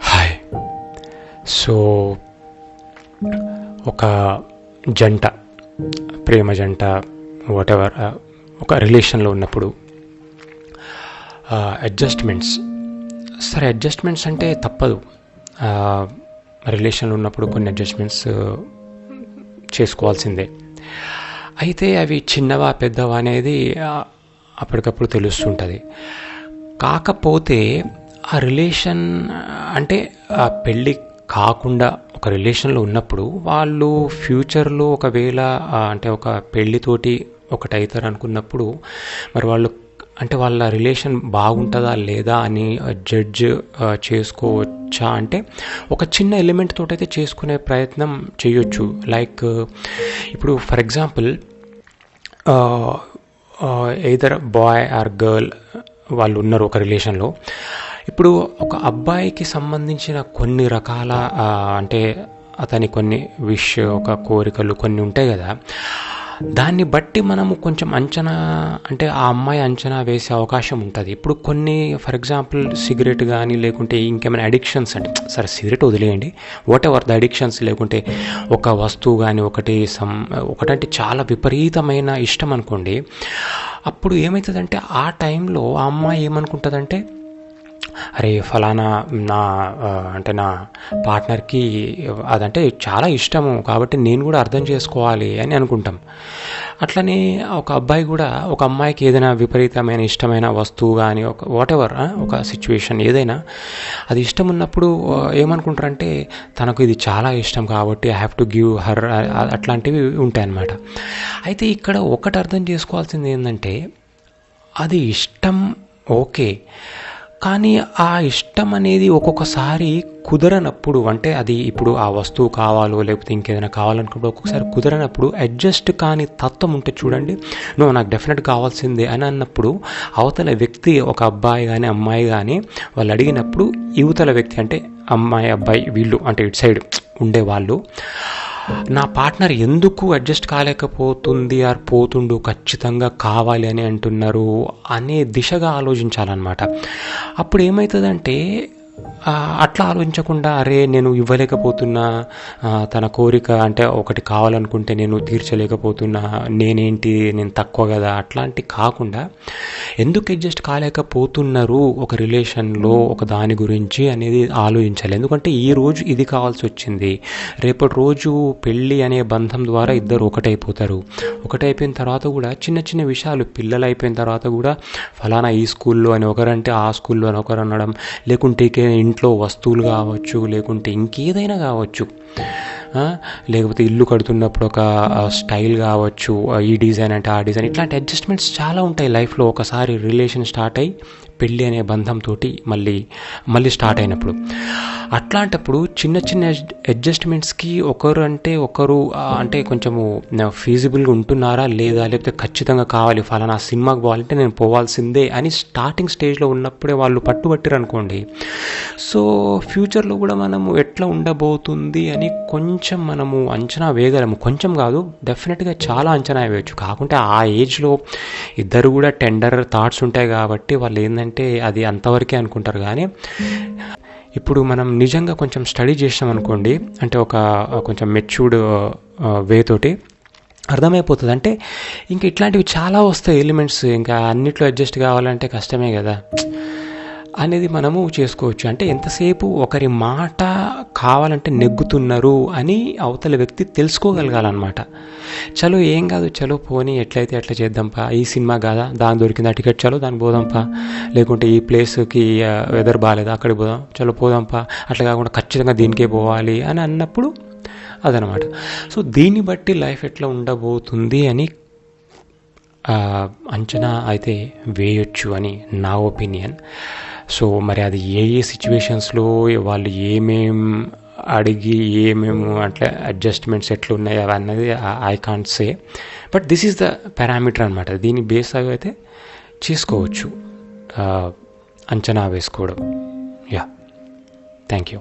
Hi. So ఒక జంట, ప్రేమ జంట, వాటెవర్, ఒక రిలేషన్లో ఉన్నప్పుడు అడ్జస్ట్మెంట్స్, సరే అడ్జస్ట్మెంట్స్ అంటే తప్పదు. రిలేషన్లో ఉన్నప్పుడు కొన్ని అడ్జస్ట్మెంట్స్ చేసుకోవాల్సిందే. అయితే అవి చిన్నవా పెద్దవా అనేది అప్పటికప్పుడు తెలుస్తుంటుంది. కాకపోతే ఆ రిలేషన్ అంటే ఆ పెళ్ళి కాకుండా ఒక రిలేషన్లో ఉన్నప్పుడు వాళ్ళు ఫ్యూచర్లో ఒకవేళ అంటే ఒక పెళ్ళితోటి ఒకటి అవుతారు అనుకున్నప్పుడు మరి వాళ్ళు అంటే వాళ్ళ రిలేషన్ బాగుంటుందా లేదా అని జడ్జ్ చేసుకోవచ్చా అంటే ఒక చిన్న ఎలిమెంట్ తోటైతే చేసుకునే ప్రయత్నం చేయొచ్చు. లైక్ ఇప్పుడు for example either boy or girl వాళ్ళు ఉన్నారు ఒక రిలేషన్లో. ఇప్పుడు ఒక అబ్బాయికి సంబంధించిన కొన్ని రకాల అంటే అతని కొన్ని ఒక కోరికలు కొన్ని ఉంటాయి కదా, దాన్ని బట్టి మనము కొంచెం అంచనా అంటే ఆ అమ్మాయి అంచనా వేసే అవకాశం ఉంటుంది. ఇప్పుడు కొన్ని ఫర్ ఎగ్జాంపుల్ సిగరెట్ కానీ లేకుంటే ఇంకేమైనా అడిక్షన్స్, అంటే సరే సిగరెట్ వదిలేయండి, వాట్ ఎవర్ ద అడిక్షన్స్, లేకుంటే ఒక వస్తువు కానీ ఒకటంటే చాలా విపరీతమైన ఇష్టం అనుకోండి. అప్పుడు ఏమవుతుందంటే ఆ టైంలో ఆ అమ్మాయి ఏమనుకుంటుందంటే అరే ఫలానా నా పార్ట్నర్కి అదంటే చాలా ఇష్టము కాబట్టి నేను కూడా అర్థం చేసుకోవాలి అని అనుకుంటాం. అట్లనే ఒక అబ్బాయి కూడా ఒక అమ్మాయికి ఏదైనా విపరీతమైన ఇష్టమైన వస్తువు కానీ ఒక వాటెవర్ ఒక సిచ్యువేషన్ ఏదైనా అది ఇష్టం ఉన్నప్పుడు ఏమనుకుంటారంటే తనకు ఇది చాలా ఇష్టం కాబట్టి I have to give her, అట్లాంటివి ఉంటాయన్నమాట. అయితే ఇక్కడ ఒకటి అర్థం చేసుకోవాల్సింది ఏంటంటే అది ఇష్టం ఓకే, కానీ ఆ ఇష్టం అనేది ఒక్కొక్కసారి కుదరనప్పుడు, అంటే అది ఇప్పుడు ఆ వస్తువు కావాలో లేకపోతే ఇంకేదైనా కావాలనుకున్నప్పుడు ఒక్కొక్కసారి కుదరనప్పుడు అడ్జస్ట్ కాని తత్వం ఉంటే చూడండి, నాకు డెఫినెట్ కావాల్సిందే అని అన్నప్పుడు అవతల వ్యక్తి ఒక అబ్బాయి కానీ అమ్మాయి కానీ వాళ్ళు అడిగినప్పుడు యువతల వ్యక్తి అంటే అమ్మాయి అబ్బాయి వీళ్ళు అంటే ఇటు సైడ్ ఉండేవాళ్ళు నా పార్ట్నర్ ఎందుకు అడ్జస్ట్ కాలేకపోతుంది పోతుండు ఖచ్చితంగా కావాలి అని అంటున్నారు అనే దిశగా ఆలోచించాలన్నమాట. అప్పుడు ఏమవుతుందంటే అట్లా ఆలోచించకుండా అరే నేను ఇవ్వలేకపోతున్నా, తన కోరిక అంటే ఒకటి కావాలనుకుంటే నేను తీర్చలేకపోతున్నా, నేను తక్కువ కదా, అట్లాంటి కాకుండా ఎందుకు అడ్జస్ట్ కాలేకపోతున్నారు ఒక రిలేషన్లో ఒక దాని గురించి అనేది ఆలోచించాలి. ఎందుకంటే ఈ రోజు ఇది కావాల్సి వచ్చింది, రేపటి రోజు పెళ్ళి అనే బంధం ద్వారా ఇద్దరు ఒకటైపోతారు. ఒకటైపోయిన తర్వాత కూడా చిన్న చిన్న విషయాలు, పిల్లలు అయిపోయిన తర్వాత కూడా ఫలానా ఈ స్కూల్లో అని ఒకరంటే ఆ స్కూల్లో అని ఒకరు అనడం, లేకుంటే ఇంట్లో వస్తువులు కావచ్చు, లేకుంటే ఇంకేదైనా కావచ్చు, లేకపోతే ఇల్లు కడుతున్నప్పుడు ఒక స్టైల్ కావచ్చు, ఈ డిజైన్ అంటే ఆ డిజైన్, ఇట్లాంటి అడ్జస్ట్మెంట్స్ చాలా ఉంటాయి లైఫ్లో. ఒకసారి రిలేషన్ స్టార్ట్ అయ్యి పెళ్ళి అనే బంధంతో మళ్ళీ స్టార్ట్ అయినప్పుడు అట్లాంటప్పుడు చిన్న చిన్న అడ్జస్ట్మెంట్స్కి ఒకరు అంటే కొంచెము ఫీజిబుల్గా ఉంటున్నారా లేదా, లేకపోతే ఖచ్చితంగా కావాలి ఫలానా సినిమాకి పోవాలంటే నేను పోవాల్సిందే అని స్టార్టింగ్ స్టేజ్లో ఉన్నప్పుడే వాళ్ళు పట్టుబట్టారు అనుకోండి, సో ఫ్యూచర్లో కూడా మనము ఎట్లా ఉండబోతుంది అని కొంచెం మనము అంచనా వేయగలము. కొంచెం కాదు, డెఫినెట్గా చాలా అంచనా వేయచ్చు. కాకుంటే ఆ ఏజ్లో ఇద్దరు కూడా టెండర్ థాట్స్ ఉంటాయి కాబట్టి వాళ్ళు ఏంటంటే అది అంతవరకే అనుకుంటారు. కానీ ఇప్పుడు మనం నిజంగా కొంచెం స్టడీ చేసాం అనుకోండి, అంటే ఒక కొంచెం మెచ్యూర్డ్ వే తోటి అర్థమైపోతుంది. అంటే ఇంకా ఇట్లాంటివి చాలా వస్తాయి ఎలిమెంట్స్, ఇంకా అన్నిట్లో అడ్జస్ట్ కావాలంటే కష్టమే కదా అనేది మనము చేసుకోవచ్చు. అంటే ఎంతసేపు ఒకరి మాట కావాలంటే నెగ్గుతున్నారు అని అవతల వ్యక్తి తెలుసుకోగలగాలన్నమాట. చలో ఏం కాదు, చలో పోనీ ఎట్లయితే ఎట్లా చేద్దాంపా, ఈ సినిమా కాదా దాని దొరికిందా టికెట్, చలో దానికి పోదాంపా, లేకుంటే ఈ ప్లేస్కి వెదర్ బాగాలేదా అక్కడికి పోదాం, చలో పోదాంపా, అట్లా కాకుండా ఖచ్చితంగా దీనికే పోవాలి అని అన్నప్పుడు అదనమాట. సో దీన్ని బట్టి లైఫ్ ఎట్లా ఉండబోతుంది అని అంచనా అయితే వేయొచ్చు అని నా ఒపీనియన్. సో మరి అది ఏ సిచ్యువేషన్స్లో వాళ్ళు అడిగి అట్లా అడ్జస్ట్మెంట్స్ ఎట్లా ఉన్నాయి అవన్నది I can't say, but this is the parameter అనమాట. దీన్ని బేస్ అయితే చేసుకోవచ్చు అంచనా వేసుకోవడం. Yeah, thank you.